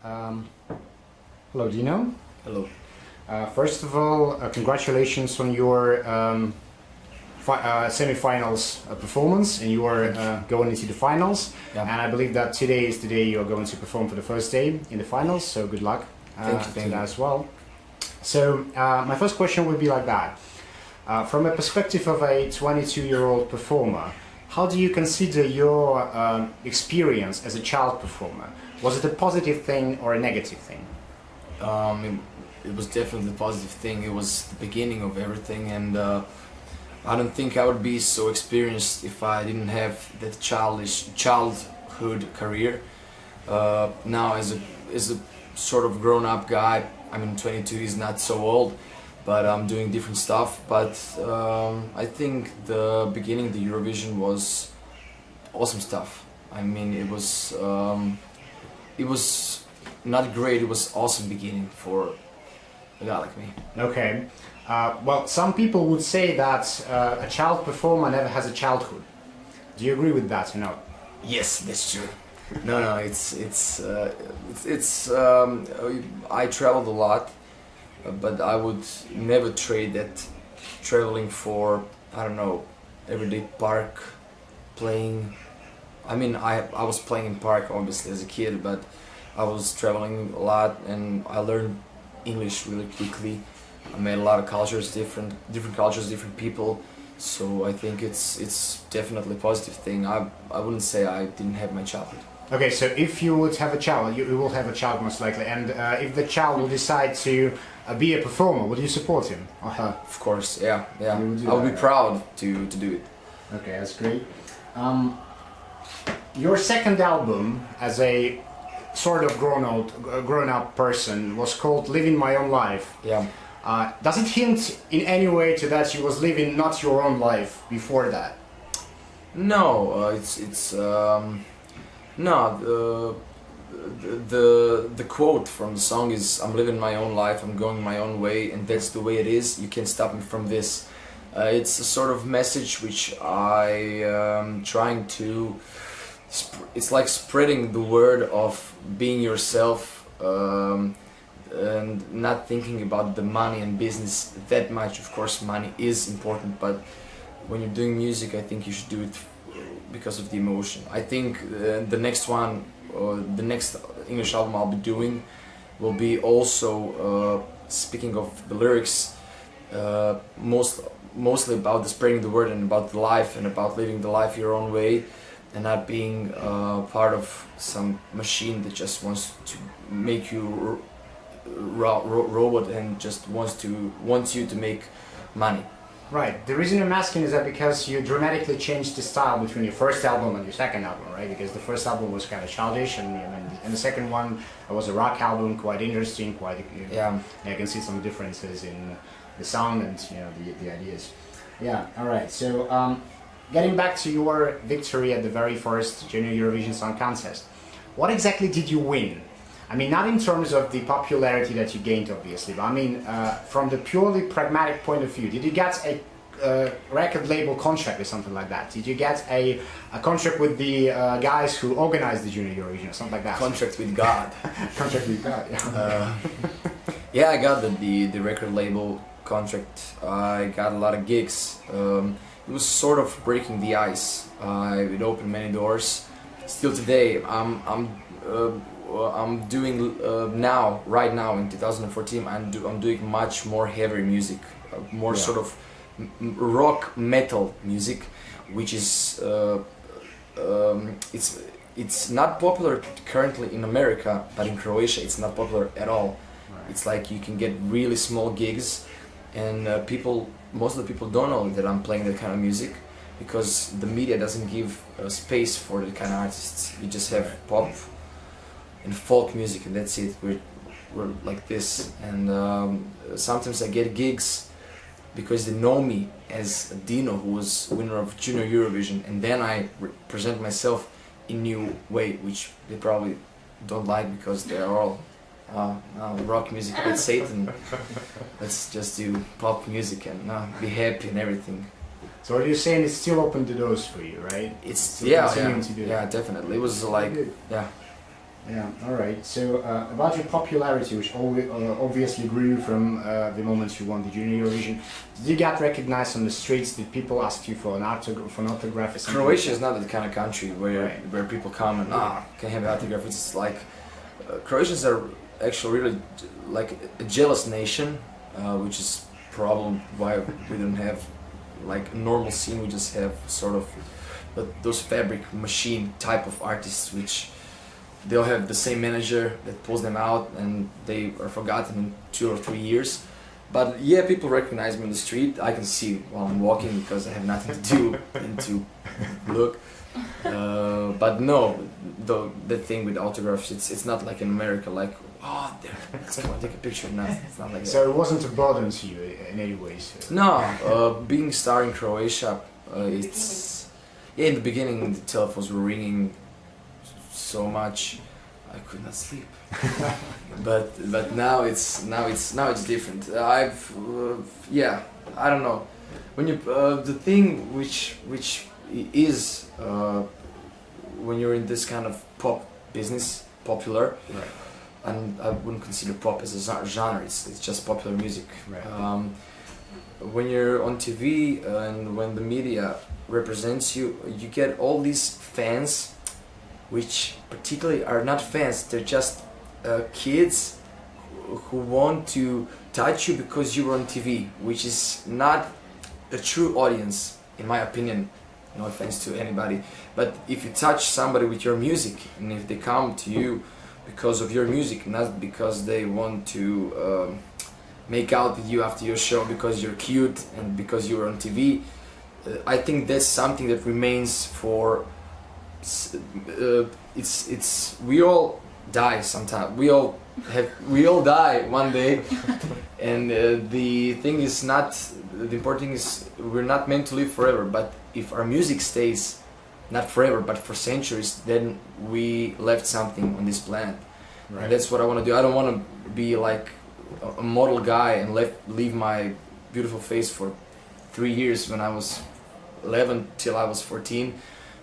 Um, Hello, Dino. Hello. First of all, congratulations on your semi-finals performance, and you are going into the finals. Yeah. And I believe that today is the day you are going to perform for the first day in the finals. So good luck Thank you. that as well. So my first question would be like that: from a perspective of a 22-year-old performer, how do you consider your experience as a child performer? Was it a positive thing or a negative thing? It was definitely a positive thing. It was the beginning of everything, and I don't think I would be so experienced if I didn't have that childhood career. Now, as a sort of grown-up guy, I mean, 22 is not so old, but I'm doing different stuff. But I think the beginning of the Eurovision was awesome stuff. I mean, it was not great. It was awesome beginning for a guy like me. Okay. Well, some people would say that a child performer never has a childhood. Do you agree with that or not? Yes, that's true. No, I traveled a lot, but I would never trade that traveling for, I don't know, everyday park playing. I mean, I was playing in park obviously as a kid, but I was traveling a lot and I learned English really quickly. I met a lot of cultures, different cultures, different people. So I think it's definitely a positive thing. I wouldn't say I didn't have my childhood. Okay, so if you would have a child, you will have a child most likely, and if the child will decide to be a performer, would you support him or her? Of course, yeah. You would do I would that, be proud to do it. Okay, that's great. Your second album, as a sort of grown-up person, was called "Living My Own Life." Yeah. Does it hint in any way to that you was living not your own life before that? No, the quote from the song is, "I'm living my own life, I'm going my own way, and that's the way it is. You can't stop me from this." It's a sort of message which I am trying to. It's like spreading the word of being yourself and not thinking about the money and business that much. Of course, money is important, but when you're doing music, I think you should do it because of the emotion. I think the next one, or the next English album I'll be doing, will be also speaking of the lyrics, mostly about the spreading the word and about the life and about living the life your own way, and not being part of some machine that just wants to make you robot and just wants you to make money. Right. The reason I'm asking is that because you dramatically changed the style between your first album and your second album, right? Because the first album was kind of childish, and the second one was a rock album, quite interesting, quite. Yeah. I can see some differences in the sound and the ideas. Yeah. All right. So getting back to your victory at the very first Junior Eurovision Song Contest, what exactly did you win? I mean, not in terms of the popularity that you gained, obviously, but I mean, from the purely pragmatic point of view, did you get a record label contract or something like that? Did you get a contract with the guys who organized the Junior Eurovision or something like that? Contract with God. Contract with God, yeah. Yeah, I got the record label contract. I got a lot of gigs. It was sort of breaking the ice. It opened many doors. Still today, I'm doing right now in 2014. I'm doing much more heavy music, more sort of rock metal music, which is it's not popular currently in America, but in Croatia it's not popular at all. Right. It's like you can get really small gigs, and most of the people don't know that I'm playing that kind of music, because the media doesn't give space for that kind of artists. You just have pop and folk music, and that's it. We're like this, and sometimes I get gigs because they know me as Dino, who was winner of Junior Eurovision, and then I present myself in new way, which they probably don't like because they are all rock music, that's Satan. Let's just do pop music and be happy and everything. So what you're saying is still open the doors for you, right? It's Still yeah, continuing to do yeah, that. definitely. It was like Good. yeah. Yeah, all right. So about your popularity, which obviously grew from the moment you won the Junior Eurovision, did you get recognized on the streets? Did people ask you for an autograph or something? Croatia is not that kind of country where Right. where people come and can have an autograph. It's like Croatians are actually really like a jealous nation, which is problem why we don't have like a normal scene. We just have sort of those fabric machine type of artists, which they'll have the same manager that pulls them out and they are forgotten in 2 or 3 years. But yeah, people recognize me on the street. I can see while I'm walking because I have nothing to do and to look. But no, the thing with autographs, it's not like in America, like, oh, there, let's go and take a picture. No, it's not like that. So it wasn't a burden to you in any ways? No, being a star in Croatia, it's... Yeah, in the beginning the telephones were ringing so much, I could not sleep. but now it's different. Yeah, I don't know. When you the thing which is when you're in this kind of pop business, popular, Right. and I wouldn't consider pop as a genre. It's just popular music. Right. When you're on TV and when the media represents you, you get all these fans, which particularly are not fans. They're just kids who want to touch you because you were on TV, which is not a true audience, in my opinion. No offense to anybody, but if you touch somebody with your music, and if they come to you because of your music, not because they want to make out with you after your show because you're cute and because you were on TV, I think that's something that remains for. It's we all die sometime. We all die one day, and the thing is not. The important thing is we're not meant to live forever. But if our music stays, not forever, but for centuries, then we left something on this planet. Right. And that's what I want to do. I don't want to be like a model guy and leave my beautiful face for 3 years when I was 11 till I was 14,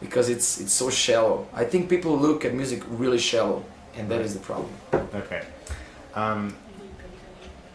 because it's so shallow. I think people look at music really shallow, and that is the problem. Okay.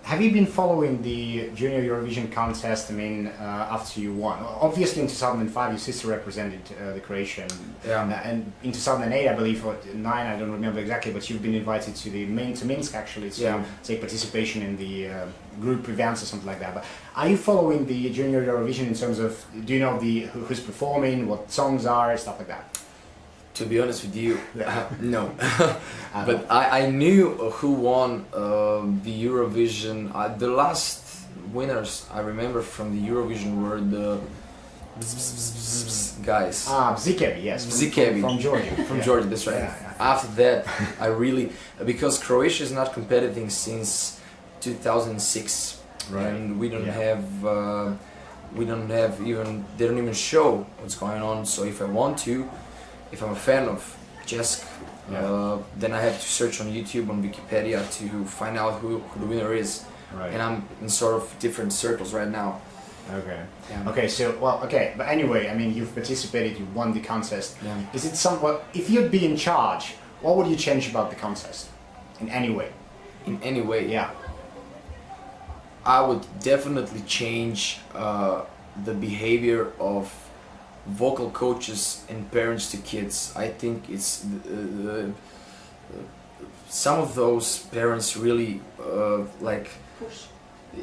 Have you been following the Junior Eurovision contest? I mean, after you won, obviously in 2005 your sister represented the Croatian, and in 2008 I believe, or 2009, I don't remember exactly, but you've been invited to Minsk actually to take participation in the group events or something like that. But are you following the Junior Eurovision in terms of, do you know who's performing, what songs are, stuff like that? To be honest with you, no. But I knew who won the Eurovision. The last winners I remember from the Eurovision were the guys. Bzikevi, yes. Bzikevi. From Georgia. From Georgia, that's right. Yeah. After that, I really... Because Croatia is not competing since 2006. Right. And we don't have... They don't even show what's going on. So if I want to, if I'm a fan of Jesk, then I have to search on YouTube, on Wikipedia to find out who the winner is. Right. And I'm in sort of different circles right now. Okay. Yeah. Okay. So but anyway, I mean, you've participated, you won the contest. Yeah. Is it somewhat? If you'd be in charge, what would you change about the contest, in any way? In any way, Yeah. I would definitely change the behavior of vocal coaches and parents to kids. I think it's some of those parents really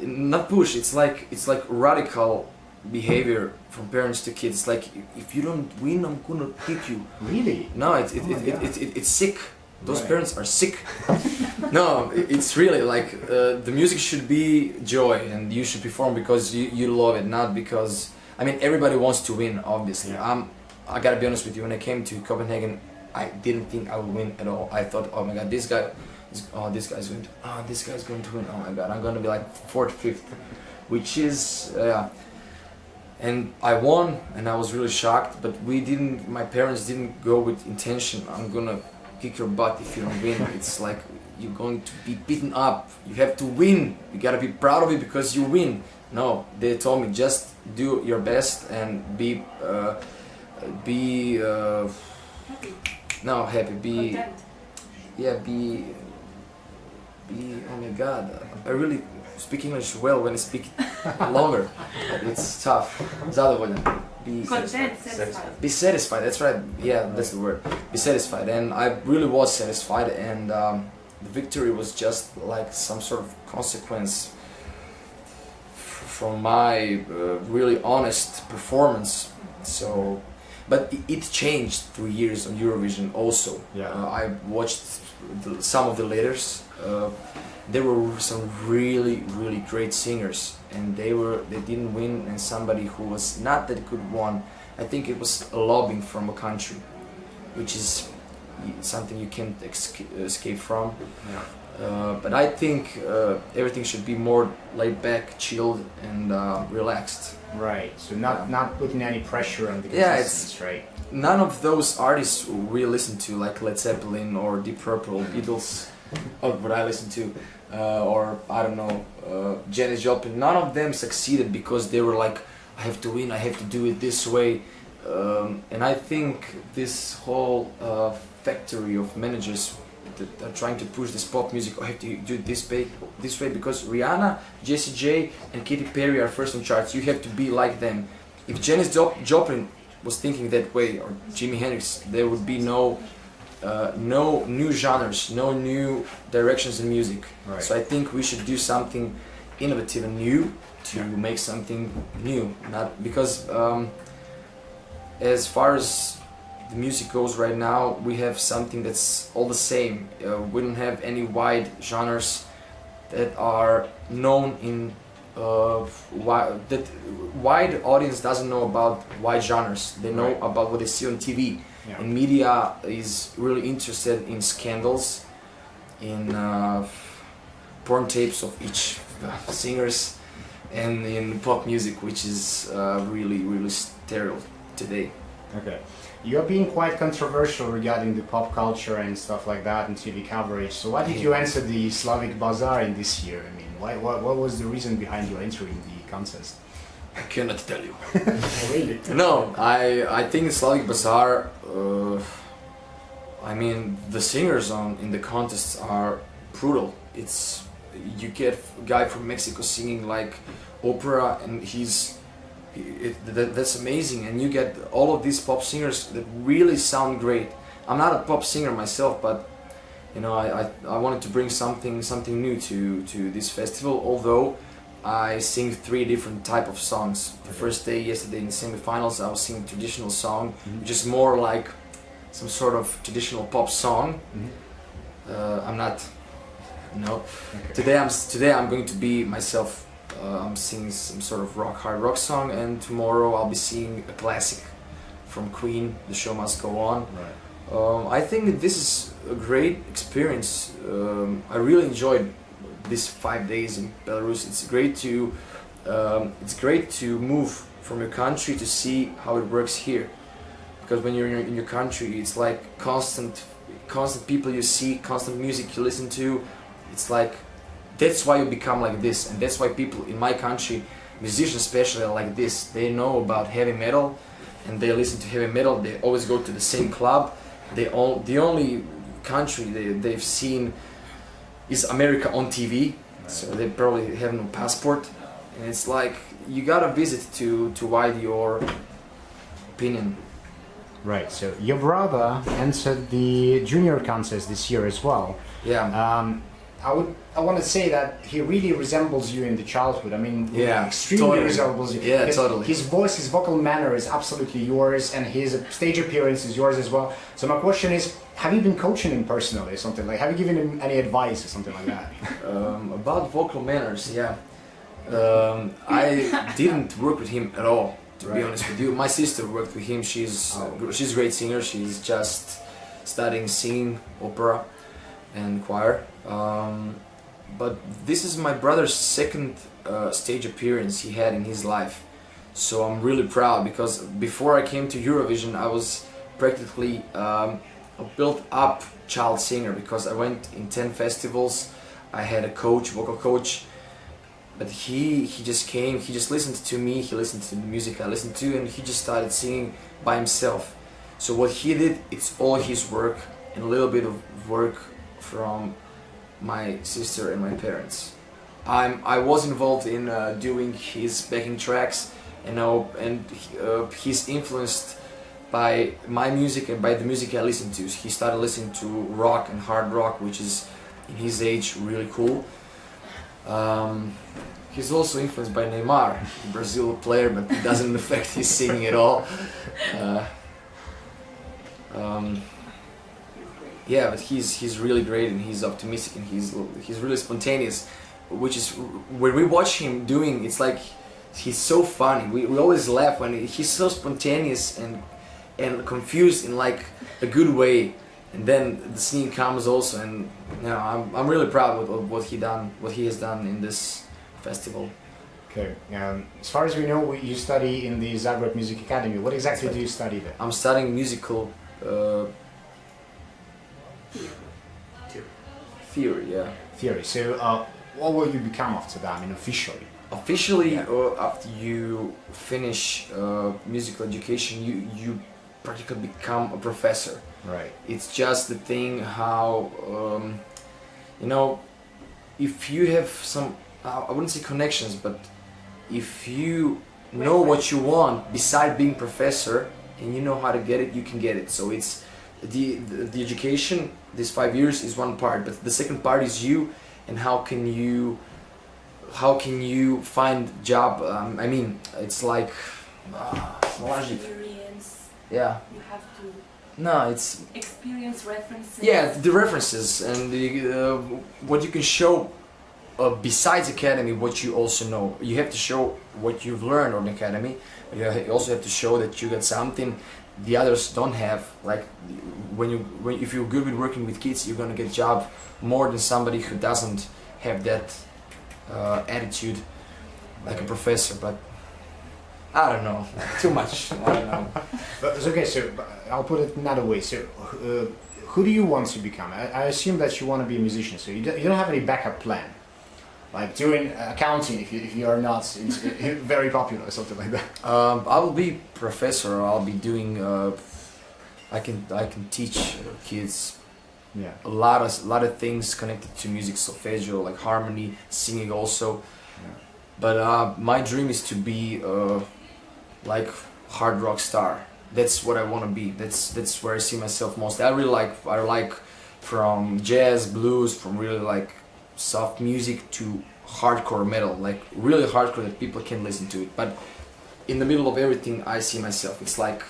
not push. It's like radical behavior from parents to kids. Like, if you don't win, I'm gonna hit you. Really? No, it's sick. Those Right. parents are sick. No, it's really like the music should be joy, and you should perform because you love it, not because. I mean, everybody wants to win, obviously. Yeah. I gotta be honest with you. When I came to Copenhagen, I didn't think I would win at all. I thought, oh my god, this guy's going to. Oh, this guy's going to win. Oh my god, I'm gonna be like 4th, 5th, which is and I won, and I was really shocked. But my parents didn't go with intention. I'm gonna kick your butt if you don't win. It's like you're going to be beaten up. You have to win. You gotta be proud of it because you win. No, they told me just do your best and be happy. Be Content. yeah, oh my god, I really speak English well when I speak longer, but it's tough. Zadovoljan. Be satisfied, that's right, yeah, that's the word. Be satisfied, and I really was satisfied, and the victory was just like some sort of consequence from my really honest performance. So, but it changed through years on Eurovision also. Yeah. I watched some of the leaders. There were some really great singers, and they didn't win, and somebody who was not that good won. I think it was a lobbying from a country, which is something you can't escape from. Yeah. But I think everything should be more laid back, chilled, and relaxed. Right. So not putting any pressure on the Yeah, contestants, right? None of those artists we listen to, like Led Zeppelin or Deep Purple, Beatles, or what I listen to, or I don't know, Janis Joplin. None of them succeeded because they were like, I have to win, I have to do it this way. And I think this whole factory of managers that are trying to push this pop music, I have to do it this way because Rihanna, Jessie J, and Katy Perry are first on charts. You have to be like them. If Janis Joplin was thinking that way, or Jimi Hendrix, there would be no new genres, no new directions in music. Right. So I think we should do something innovative and new to make something new. Not because as far as the music goes right now, we have something that's all the same. We don't have any wide genres that are known in that wide audience doesn't know about wide genres. They know Right. about what they see on TV. Yeah. And media is really interested in scandals, in porn tapes of each singers, and in pop music, which is really sterile today. Okay. You're being quite controversial regarding the pop culture and stuff like that and TV coverage. So why did you enter the Slavic Bazaar in this year? I mean, what was the reason behind you entering the contest? I cannot tell you. Really? No, I think Slavic Bazaar, I mean, the singers in the contests are brutal. You get a guy from Mexico singing like opera, and that's amazing, and you get all of these pop singers that really sound great. I'm not a pop singer myself, but you know, I wanted to bring something new to this festival, although I sing 3 different type of songs. The first day, yesterday in the semifinals, I was singing a traditional song, which is more like some sort of traditional pop song. I'm not, no. Okay. Today I'm going to be myself. I'm singing some sort of hard rock song, and tomorrow I'll be singing a classic from Queen, The Show Must Go On. Right. I think this is a great experience. I really enjoyed these 5 days in Belarus. It's great to move from your country to see how it works here. Because when you're in your country, it's like constant people you see, constant music you listen to. It's like, that's why you become like this, and that's why people in my country, musicians especially, are like this. They know about heavy metal, and they listen to heavy metal. They always go to the same club. The only country they've seen is America on TV, so they probably have no passport. And it's like, you gotta visit to widen your opinion. Right. So your brother entered the junior contest this year as well. Yeah. I want to say that he really resembles you in the childhood. I mean, Yeah, extremely totally. resembles you. Yeah, His- totally. His voice, his vocal manner is absolutely yours, and his stage appearance is yours as well. So my question is, have you been coaching him personally or something like? Have you given him any advice or something like that? About vocal manners, yeah. I didn't work with him at all, to be Right. honest with you. My sister worked with him. She's a great singer. She's just studying singing, opera, and choir. But this is my brother's second stage appearance he had in his life. So I'm really proud, because before I came to Eurovision, I was practically a built-up child singer, because I went in 10 festivals. I had a coach, vocal coach, but he just came, he just listened to me, he listened to the music I listened to, and he just started singing by himself. So what he did, it's all his work and a little bit of work from my sister and my parents. I was involved in doing his backing tracks, he's influenced by my music and by the music I listen to. He started listening to rock and hard rock, which is in his age really cool. He's also influenced by Neymar, the Brazil player, but it doesn't affect his singing at all. Yeah, but he's really great, and he's optimistic, and he's really spontaneous, which is when we watch him doing, it's like he's so funny. We always laugh when he's so spontaneous and confused in like a good way, and then the singing comes also, and you know, I'm really proud of what he has done in this festival. Okay. As far as we know, you study in the Zagreb Music Academy. What exactly do you study there? I'm studying musical theory. Yeah. Theory. So, what will you become after that? I mean, officially. Officially, Yeah. After you finish musical education, you practically become a professor. Right. It's just the thing how you know, if you have some, I wouldn't say connections, but if you know what you want beside being professor and you know how to get it, you can get it. So it's the education, this 5 years is one part, but the second part is you, and how can you find job. I mean, it's like Experience. yeah. You have to No, it's experience references. yeah, the references and what you can show besides academy, what you also know. You have to show what you've learned on academy. You also have to show that you got something the others don't have. Like if you're good with working with kids, you're gonna get job more than somebody who doesn't have that attitude, like a professor. But I don't know, too much. I don't know. But it's okay, so I'll put it another way. So, who do you want to become? I assume that you want to be a musician, so you don't have any backup plan? Like doing accounting if you are not very popular or something like that? I will be professor. I'll be doing, I can teach kids Yeah. a lot of things connected to music, solfeggio, like harmony, singing also. Yeah. But my dream is to be like hard rock star. That's what I want to be. That's where I see myself most. I like from jazz, blues, from really like soft music to hardcore metal, like really hardcore that people can listen to it. But in the middle of everything, I see myself. It's like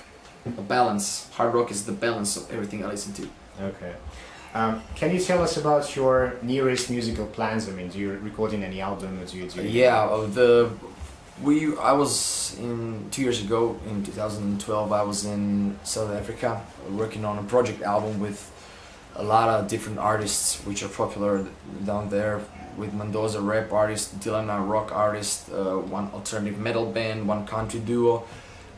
a balance. Hard rock is the balance of everything I listen to. Okay. Can you tell us about your nearest musical plans? I mean, do you recording any album? Or do you do? Yeah, I was in 2 years ago in 2012. I was in South Africa working on a project album with a lot of different artists which are popular down there. With Mendoza rap artist, Dylan rock artist, one alternative metal band, one country duo.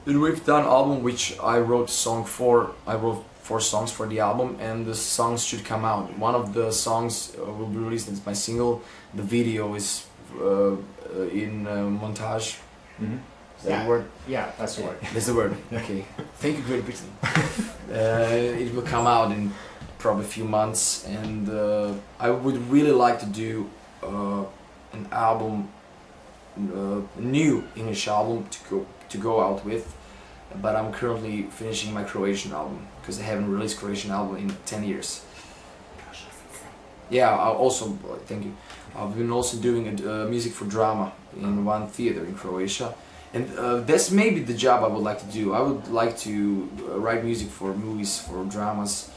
And we've done album which I wrote song for. I wrote 4 songs for the album, and the songs should come out. One of the songs will be released as my single. The video is in montage. Mm-hmm. Is that the word? Yeah, that's the word. That's the word. Okay. Thank you, Great Britain. It will come out in probably a few months, and I would really like to do an album, new English album to go out with. But I'm currently finishing my Croatian album because I haven't released Croatian album in 10 years. Yeah, I also thank you. I've been also doing music for drama in one theater in Croatia, and that's maybe the job I would like to do. I would like to write music for movies, for dramas.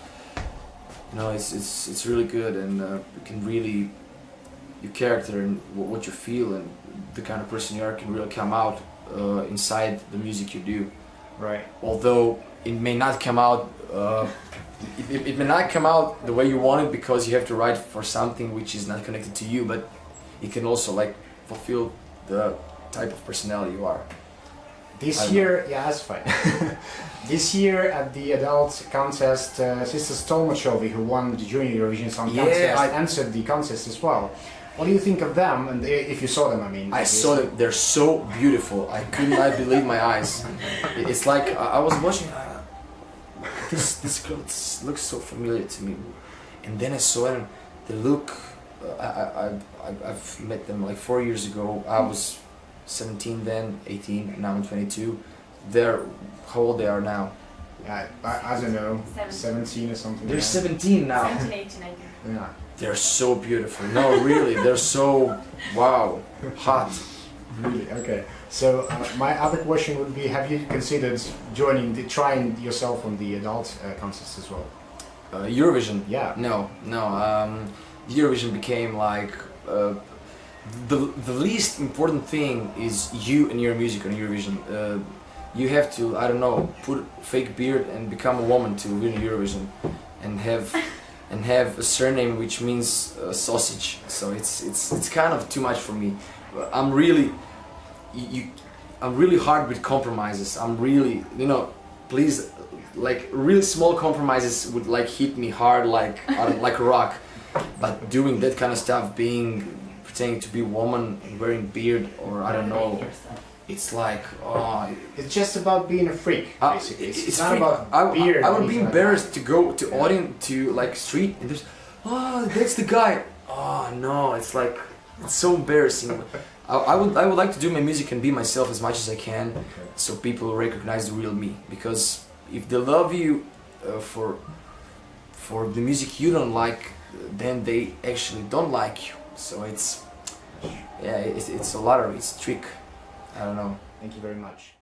You know, it's really good, and you can really, your character and what you feel and the kind of person you are can really come out inside the music you do. Right. Although it may not come out, it may not come out the way you want it because you have to write for something which is not connected to you, but it can also like fulfill the type of personality you are. This year, yeah, that's fine. This year at the adult contest, Sister Stolmachovi, who won the Junior Eurovision Song Contest, I answered the contest as well. What do you think of them? And if you saw them, I mean. I saw them. They're so beautiful. I could not believe my eyes. It's like I was watching. This girl looks so familiar to me, and then I saw them. The look. I've met them like 4 years ago. I was 17 then, 18, and now I'm 22. They're how old they are now? Yeah, I don't know, 17 or something. They're like that. 17 now. 17, 18, I think. Yeah. They're so beautiful. No, really, they're so wow, hot. Really? Okay. So my other question would be: have you considered trying yourself on the adult contests as well? Eurovision. Yeah. No. Eurovision became like the least important thing is you and your music on Eurovision. You have to, I don't know, put fake beard and become a woman to win Eurovision, and have a surname which means sausage. So it's kind of too much for me. I'm really hard with compromises. I'm really, please, like really small compromises would like hit me hard like like a rock. But doing that kind of stuff, pretending to be a woman, wearing beard, or I don't know, it's like, It's just about being a freak, basically. It's not freak. about beard. I would be like embarrassed that. to go to audience, to like street, and there's, that's the guy. Oh no, it's like, it's so embarrassing. I would like to do my music and be myself as much as I can, so people recognize the real me. Because if they love you for the music you don't like, then they actually don't like you. So it's a lottery, it's a trick. I don't know. Thank you very much.